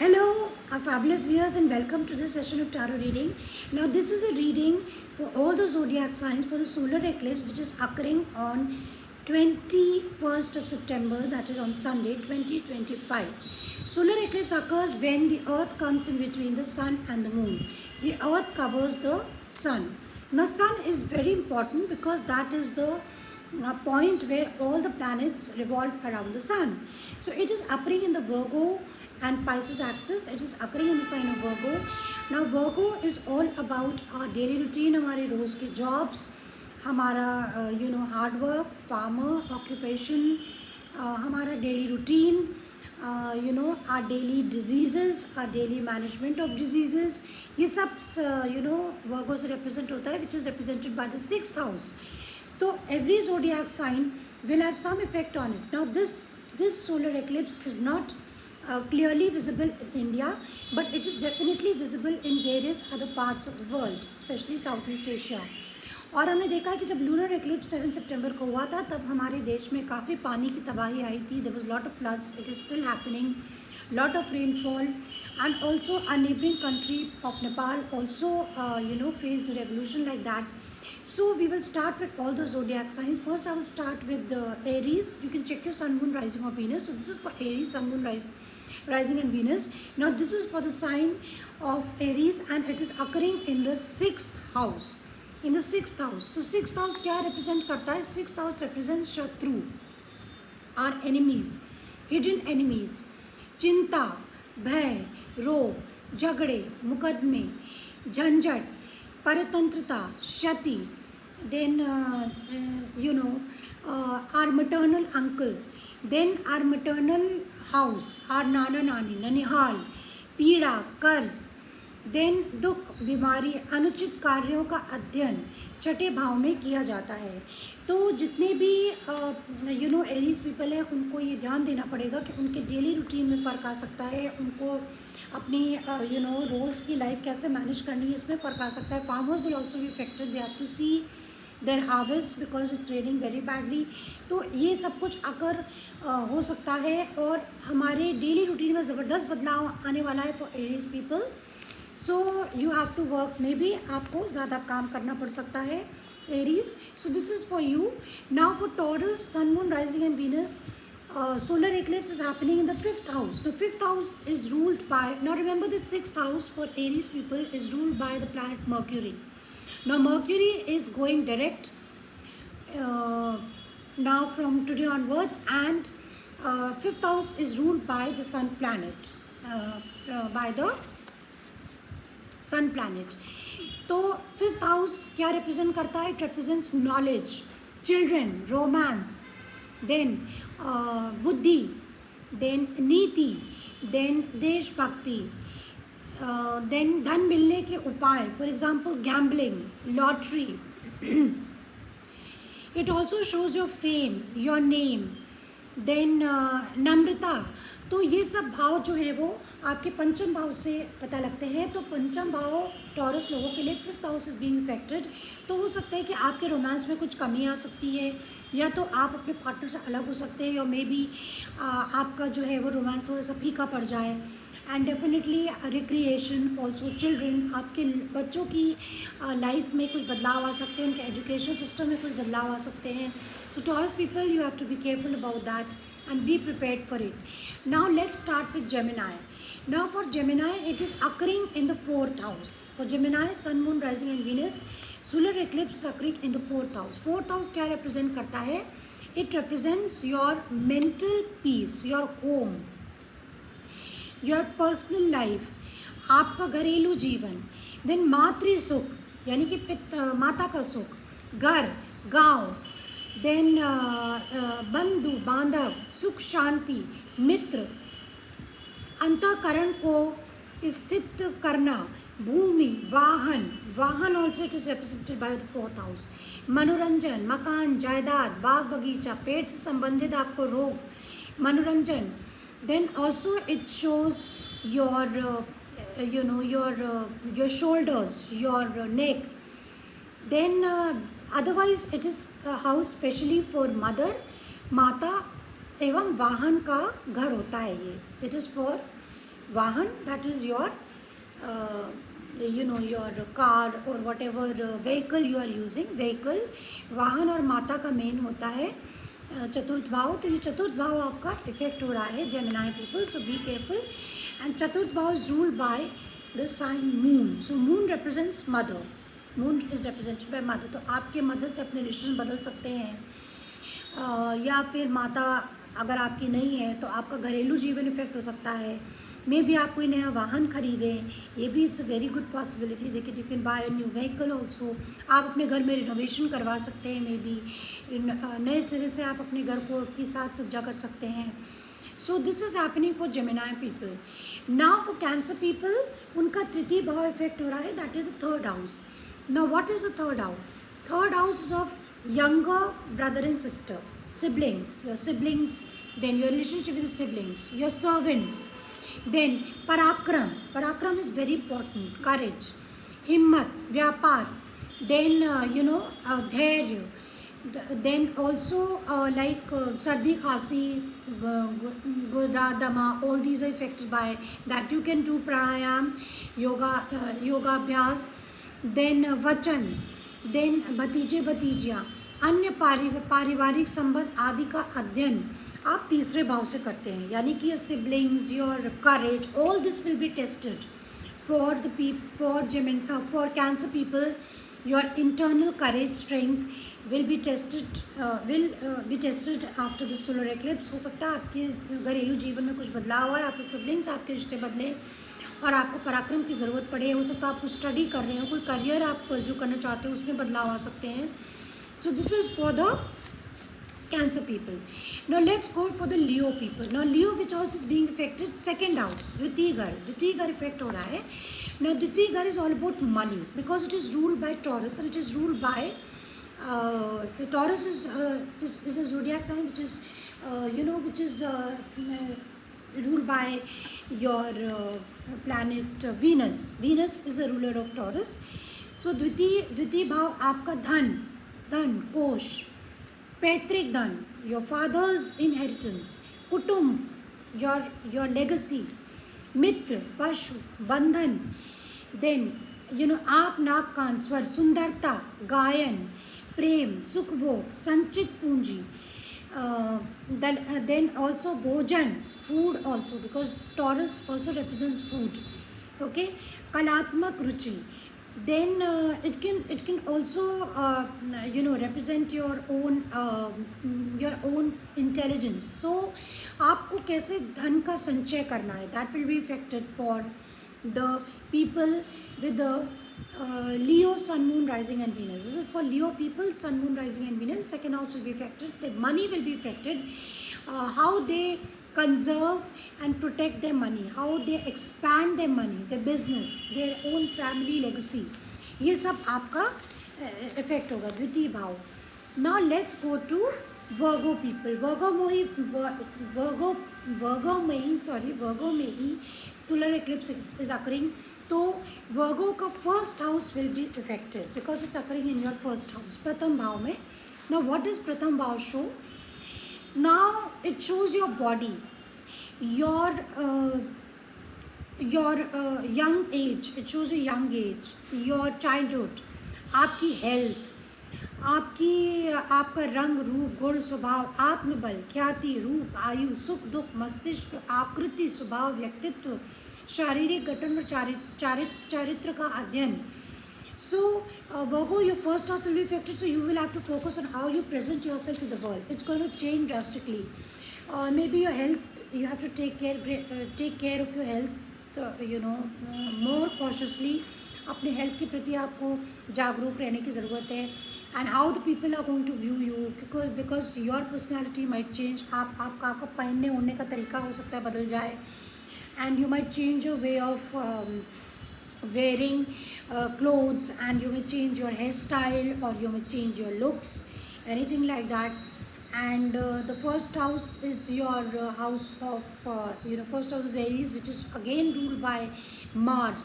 Hello, our fabulous viewers, and welcome to this session of tarot reading. Now, this is a reading for all the zodiac signs for the solar eclipse, which is occurring on 21st of September, that is on Sunday, 2025. Solar eclipse occurs when the earth comes in between the sun and the moon. The earth covers the sun. Now, sun is very important because that is the point where all the planets revolve around the sun. So, it is appearing in the Virgo and Pisces axis. It is occurring in the sign of Virgo. Now Virgo is all about our daily routine, हमारे रोज़ के jobs, हमारा hard work, farmer, occupation, हमारा daily routine, our daily diseases, our daily management of diseases. ये सब Virgo से represent होता है, which is represented by the 6th house. So every zodiac sign will have some effect on it. Now this solar eclipse is not clearly visible in India, but it is definitely visible in various other parts of the world, especially Southeast Asia. और हमने देखा है कि जब lunar eclipse 7 सितंबर को हुआ था तब हमारे देश में काफ़ी पानी की तबाही आई थी. There was lot of floods. It is still happening. Lot of rainfall, and also a neighboring country of Nepal also faced a revolution like that. So we will start with all the zodiac signs. First I will start with the Aries. You can check your sun, moon, rising or Venus. So this is for Aries, sun, moon, rising and Venus. Now this is for the sign of Aries and it is occurring in the 6th house. In the 6th house. So 6th house क्या represent करता है? 6th house represents शत्रु, our enemies, hidden enemies, चिंता, भय, रोग, झगड़े, मुकदमे, झंझट, परतंत्रता, क्षति. Then our maternal uncle, then our maternal house, our नाना नानी, ननिहाल, पीड़ा, कर्ज, देन दुख, बीमारी, अनुचित कार्यों का अध्ययन छठे भाव में किया जाता है. तो जितने भी एरीज पीपल हैं उनको ये ध्यान देना पड़ेगा कि उनके डेली रूटीन में फ़र्क आ सकता है, उनको अपनी रोज़ की लाइफ कैसे मैनेज करनी है इसमें फ़र्क आ सकता है. Farmers will also be affected. They have to see their harvest because it's raining very badly. तो ये सब कुछ अगर हो सकता है और हमारे डेली रूटीन में ज़बरदस्त बदलाव आने वाला है for Aries people. So you have to work. Maybe आपको ज़्यादा काम करना पड़ सकता है Aries. So this is for you. Now for Taurus, sun, moon, rising and Venus, solar eclipse is happening in the 5th house. The 5th house is ruled by, now remember the 6th house for Aries people is ruled by the planet Mercury. Now Mercury is going direct now from today onwards, and 5th house is ruled by the sun planet, by the sun planet. तो 5th house क्या represent करता है? It represents knowledge, children, romance, then बुद्धि, then नीति, then देशभक्ति, then धन मिलने के उपाय, for example gambling, lottery. It also shows your fame, your name, then नम्रता. तो ये सब भाव जो है वो आपके पंचम भाव से पता लगते हैं. तो पंचम भाव टॉरस लोगों के लिए 5th house is being affected. तो हो सकता है कि आपके रोमांस में कुछ कमी आ सकती है, या तो आप अपने पार्टनर से अलग हो सकते हैं, या मे बी आपका जो है वो रोमांस थोड़ा सा फीका पड़ जाए. And definitely recreation also, children, आपके बच्चों की लाइफ में कुछ बदलाव आ सकते हैं, उनके एजुकेशन सिस्टम में कुछ बदलाव आ सकते हैं. So Taurus people, you have to be careful about that and be prepared for it. Now let's start with Gemini. Now for Gemini, it is occurring in the 4th house. For Gemini, sun, moon, rising and Venus, solar eclipse occurring in the 4th house. 4th house क्या represent करता है? It represents your mental peace, your home, your personal life, आपका घरेलू जीवन. Then मातृ सुख यानी कि माता का सुख, घर, गांव, देन बंधु बांधव, सुख शांति, मित्र, अंतःकरण को स्थित करना, भूमि, वाहन also it is represented by the 4th house. मनोरंजन, मकान, जायदाद, बाग बगीचा, पेट से संबंधित आपको रोग, मनोरंजन. Then also it shows your your shoulders, your neck. Then otherwise it is a house specially for mother, माता एवं वाहन का घर होता है ये. It is for Vahan, that is your your car or whatever vehicle you are using. vehicle, वाहन और माता का मेन होता है चतुर्थ भाव. तो ये चतुर्थ भाव आपका इफेक्ट हो रहा है Gemini people, so be careful. And चतुर्थ भाव is ruled by the sign moon. So moon represents mother, moon is represented by mother. तो आपके मदर से अपने रिलेशन बदल सकते हैं, या फिर माता अगर आपकी नहीं है तो आपका घरेलू जीवन इफेक्ट हो सकता है. मे बी आप कोई नया वाहन खरीदें, ये भी it's a very good possibility. देखिए you can buy a new vehicle also. आप अपने घर में रिनोवेशन करवा सकते हैं, मे बी नए सिरे से आप अपने घर को की साथ सज्जा कर सकते हैं. सो this is happening for Gemini people. Now for cancer people, उनका तृतीय भाव इफेक्ट हो रहा है, that is the third house. Now what is the third house? Third house is of younger brother and sister, siblings, your siblings, then your relationship with the siblings, your servants. Then parakram, parakram is very important, courage, himmat, vyapar. Then dhairya. Then also like sardi khasi, gurda dama, all these are affected by that. You can do pranayam, yoga abhyas. Then vachan, then भतीजे भतीजियाँ, अन्य पारिवारिक संबंध आदि का अध्ययन आप तीसरे भाव से करते हैं. यानी कि your siblings, your courage, all this will be tested for cancer people. Your internal courage strength will be tested after the solar eclipse. हो सकता है आपके घरेलू जीवन में कुछ बदलाव आए, आपके सिबलिंग्स, आपके रिश्ते बदले और आपको पराक्रम की ज़रूरत पड़े. हो सकता है आप कुछ स्टडी कर रहे हो, कोई करियर आप परस्यू करना चाहते हो, उसमें बदलाव आ सकते हैं. सो this is for the cancer people. Now let's go for the Leo people. Now Leo which house is being affected? Second house, द्वितीय घर. द्वितीय घर इफेक्ट हो रहा है. नाउ द्वितीय घर is all about money because it is ruled by Taurus and it is ruled by Taurus is a zodiac sign which is which is ruled by your planet Venus. Venus is a ruler of Taurus. So द्वितीय भाव आपका धन, कोश, पैतृक धन, your father's inheritance, कुटुंब, your legacy, मित्र, पशु, बंधन. Then आप, नाक, कान, स्वर, सुंदरता, गायन, प्रेम, सुख भोग, संचित पूंजी. Then also भोजन, food also, because Taurus also represents food. Okay, कलात्मक रुचि. Then it can also represent your own intelligence. So आपको कैसे धन का संचय करना है, that will be affected for the people with the Leo, Sun, Moon, Rising and Venus. This is for Leo people, Sun, Moon, Rising and Venus. Second house will be affected. The money will be affected. How they conserve and protect their money, how they expand their money, their business, their own family legacy. ये सब आपका effect होगा द्वितीय भाव. Now let's go to Virgo people. Virgo में ही solar eclipse is occurring. तो वर्गो का first house will be affected because it's occurring in your first house, प्रथम भाव में. नाउ व्हाट इज प्रथम भाव show? Now it shows your body, your young age, it shows your young age, your childhood, आपकी health, आपका रंग, रूप, गुण, स्वभाव, आत्मबल, ख्याति, रूप, आयु, सुख दुख, मस्तिष्क, आकृति, स्वभाव, व्यक्तित्व, शारीरिक गठन और चारित्र का अध्ययन. So Virgo, your first house will be affected, so you will have to focus on how you present yourself to the world. It's going to change drastically. Maybe your health, you have to take care of your health, more cautiously. अपने health के प्रति आपको जागरूक रहने की ज़रूरत है. And how the people are going to view you, because your personality might change. आपका पहनने ओढ़ने का तरीका हो सकता है बदल जाए. And you might change your way of wearing clothes, and you may change your hairstyle, or you may change your looks, anything like that. And the first house is your house of first house is Aries, which is again ruled by Mars.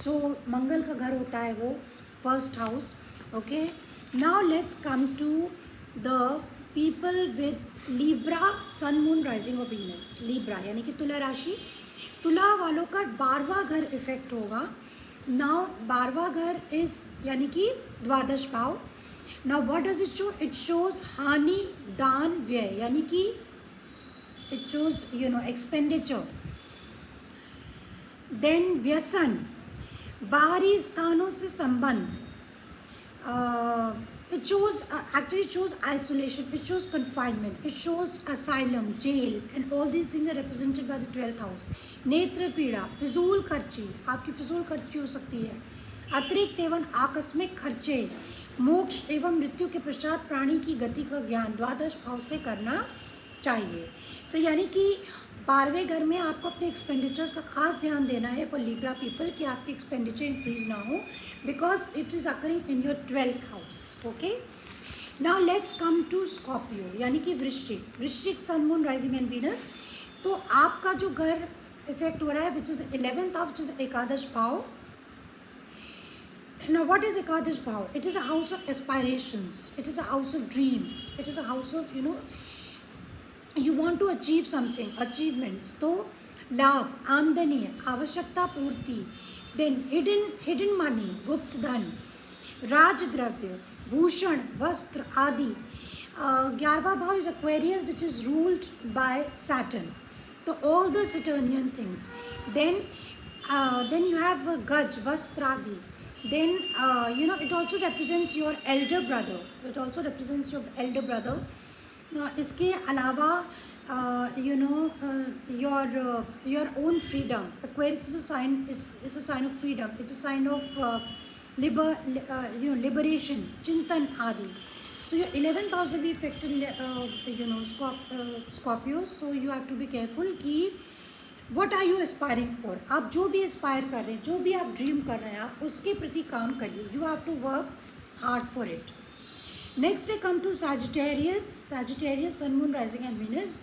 So मंगल का घर होता है वो first house. Okay, now let's come to the people with Libra, Sun, Moon, Rising of Venus. Libra यानी कि तुला राशि. तुला वालों का 12वां घर इफेक्ट होगा. नाउ 12वां घर इज यानी कि द्वादश भाव. Now what does it show? It shows हानि, दान, व्यय, यानी कि इट शोज एक्सपेंडिचर. देन व्यसन, बाहरी स्थानों से संबंध. It shows actually it shows isolation, it shows confinement, it shows asylum, jail, and all these things are represented by the 12th house. नेत्र पीड़ा, फिजूल खर्ची, आपकी फिजूल खर्ची हो सकती है. अतिरिक्त एवं आकस्मिक खर्चे, मोक्ष एवं मृत्यु के पश्चात प्राणी की गति का ज्ञान द्वादश भाव से करना चाहिए. तो यानी कि 12वें घर में आपको अपने एक्सपेंडिचर्स का खास ध्यान देना है फॉर लिब्रा पीपल कि आपकी एक्सपेंडिचर इंक्रीज ना हो, because it is occurring in your 12th house. Okay, now let's come to Scorpio यानी कि वृश्चिक. वृश्चिक sun, moon, rising and Venus. तो आपका जो घर इफेक्ट हो रहा है which is 11th house, which is एकादश भाव. Now what is Ekadash Bhav? It is a house of aspirations. It is a house of dreams. It is a house of you want to achieve something, achievements. तो लाभ, आमदनी, आवश्यकता पूर्ति. Then hidden money, गुप्त धन, राजद्रव्य, भूषण, वस्त्र आदि. 11वां भाव is Aquarius, which is ruled by Saturn. तो all the Saturnian things. Then you have Gaj, वस्त्र आदि. Then it also represents your elder brother. It also represents your elder brother. इसके अलावा your own freedom. Aquarius is a sign is a sign of freedom. It's a sign of liberation, चिंतन आदि. So your 11th house will be affected, Scorpio. So you have to be careful कि what are you aspiring for. आप जो भी Aspire कर रहे हैं, जो भी आप ड्रीम कर रहे हैं, आप उसके प्रति काम करिए. You have to work hard for it. Next we come to Sagittarius. Sagittarius sun, moon, rising and Venus.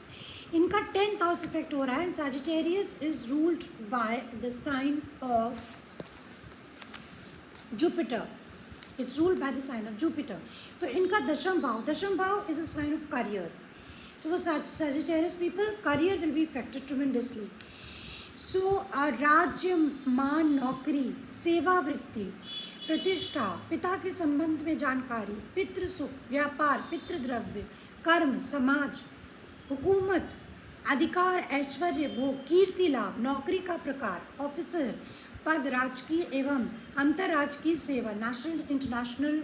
इनका 10th हाउस इफेक्ट हो रहा है. Sagittarius is ruled by the sign of Jupiter. It's ruled by the sign of Jupiter. तो इनका दशम भाव is a sign of career. So for Sagittarius people, career will be affected tremendously. So राज्य, मान, नौकरी, सेवा वृत्ति, प्रतिष्ठा, पिता के संबंध में जानकारी, पितृ सुख, व्यापार, पितृद्रव्य, कर्म, समाज, हुकूमत, अधिकार, ऐश्वर्य, भोग, कीर्ति लाभ, नौकरी का प्रकार, ऑफिसर, पद, राजकीय एवं अंतर्राजकीय सेवा, national international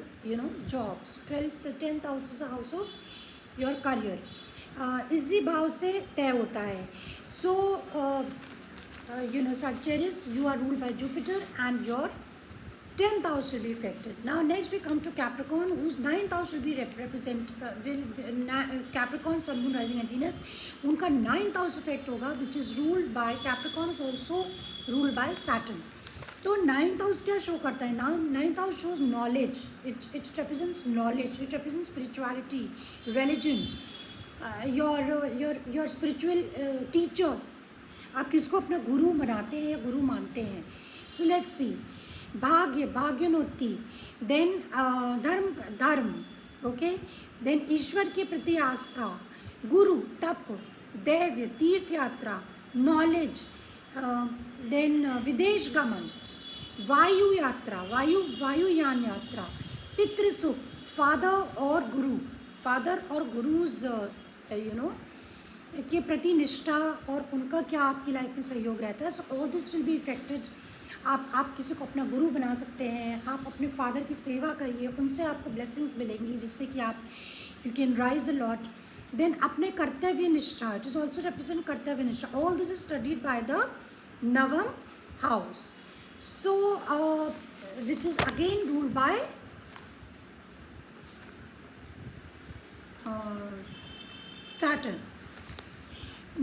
jobs. 10th house is a house of your career. इसी भाव से तय होता है. सो Sagittarius, you are ruled by Jupiter and your 10th house will be affected. Now next we come to Capricorn, whose 9th house will be Capricorn, Sun, Moon, Rising and Venus. उनका 9th house effect होगा, which is ruled by Capricorn, is also ruled by Saturn. तो 9th house क्या show करता है? 9th house shows knowledge. It represents knowledge. It represents spirituality, religion. your spiritual teacher. आप किसको अपना गुरु मनाते हैं या गुरु मानते हैं? So let's see. भाग्य, भाग्योन्नति. देन धर्म. ओके. देन ईश्वर के प्रति आस्था, गुरु, तप, दैव्य, तीर्थ यात्रा, नॉलेज. देन विदेश गमन, वायु यात्रा, वायुयान यात्रा, पितृसुख, फादर और गुरुज के प्रति निष्ठा और उनका क्या आपकी लाइफ में सहयोग रहता है. So all this will be affected. आप किसी को अपना गुरु बना सकते हैं. आप अपने फादर की सेवा करिए, उनसे आपको ब्लेसिंग्स मिलेंगी जिससे कि आप you can rise a lot. Then अपने कर्तव्य निष्ठा, इट इज ऑल्सो रिप्रेजेंट कर्तव्य निष्ठा. All this is studied by the नवम house. So which is again ruled by Saturn.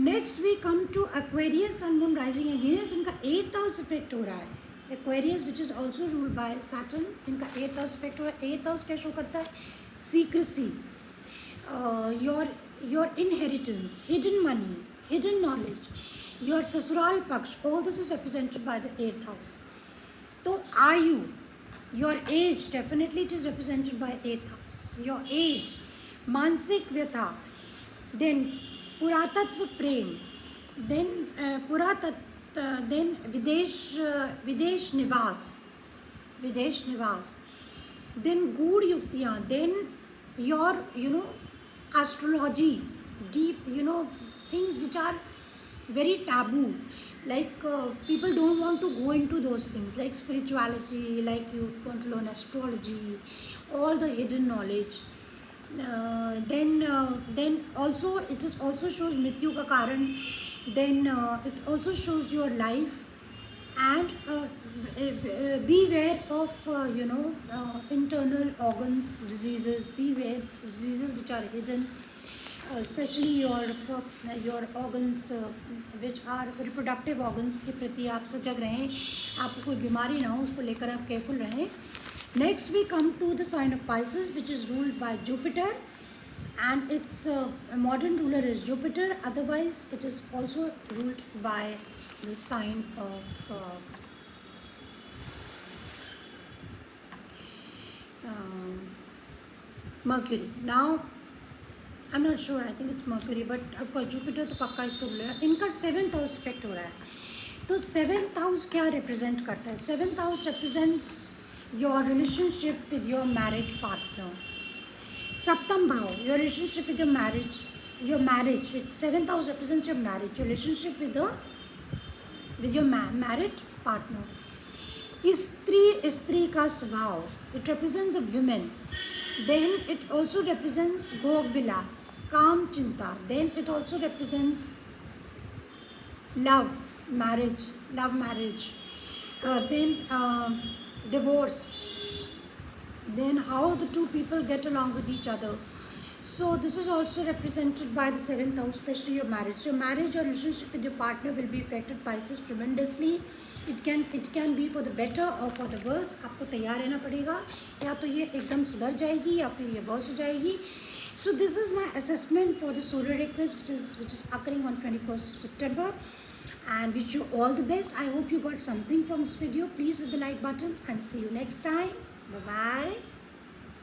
Next we come to Aquarius, Sun, Moon, Rising and Venus. इनका 8th house effect हो रहा है. Aquarius, which is also ruled by Saturn, इनका 8th house effect हो रहा है. 8th house क्या show करता है? Secrecy, your inheritance, hidden money, hidden knowledge, your ससुराल पक्ष. All this is represented by the 8th house. तो आयु, your age, definitely it is represented by 8th house. Your age, मानसिक व्यथा. देन पुरातत्व प्रेम. देन पुरातत्व then Videsh Nivas, then Good Yuktiyan, then your, astrology, deep, things which are very taboo, like people don't want to go into those things, like spirituality, like you want to learn astrology, all the hidden knowledge. Then also it is also shows mrityu ka karan. Then it also shows your life, and beware of internal organs diseases. Beware diseases which are hidden, especially your organs which are reproductive organs के प्रति आप सजग रहें, आपको कोई बीमारी ना हो, उसको लेकर आप केयरफुल रहें. Next we come to the sign of Pisces, which is ruled by Jupiter, and its modern ruler is Jupiter. Otherwise it is also ruled by the sign of Mercury. Now I'm not sure, I think it's Mercury, but of course Jupiter तो पक्का इसका ruler है. इनका 7th house effect हो रहा है. तो 7th house क्या रिप्रेजेंट करता है? 7th house represents your relationship with your married partner. सप्तम भाव, your relationship with your marriage. 7th house represents your marriage, your relationship with your married partner. स्त्री का स्वभाव, it represents the women. Then it also represents Bhog Vilas, Kam Chinta. Then it also represents love, marriage. Then divorce. Then how the two people get along with each other. So this is also represented by the 7th house, especially your marriage. Your marriage or relationship with your partner will be affected by Pisces tremendously. It can be for the better or for the worse. आपको तैयार रहना पड़ेगा, या तो ये एकदम सुधर जाएगी या फिर ये worse हो जाएगी. So this is my assessment for the solar eclipse, which is occurring on 21st of September, and wish you all the best. I hope you got something from this video. Please hit the like button and see you next time. Bye bye.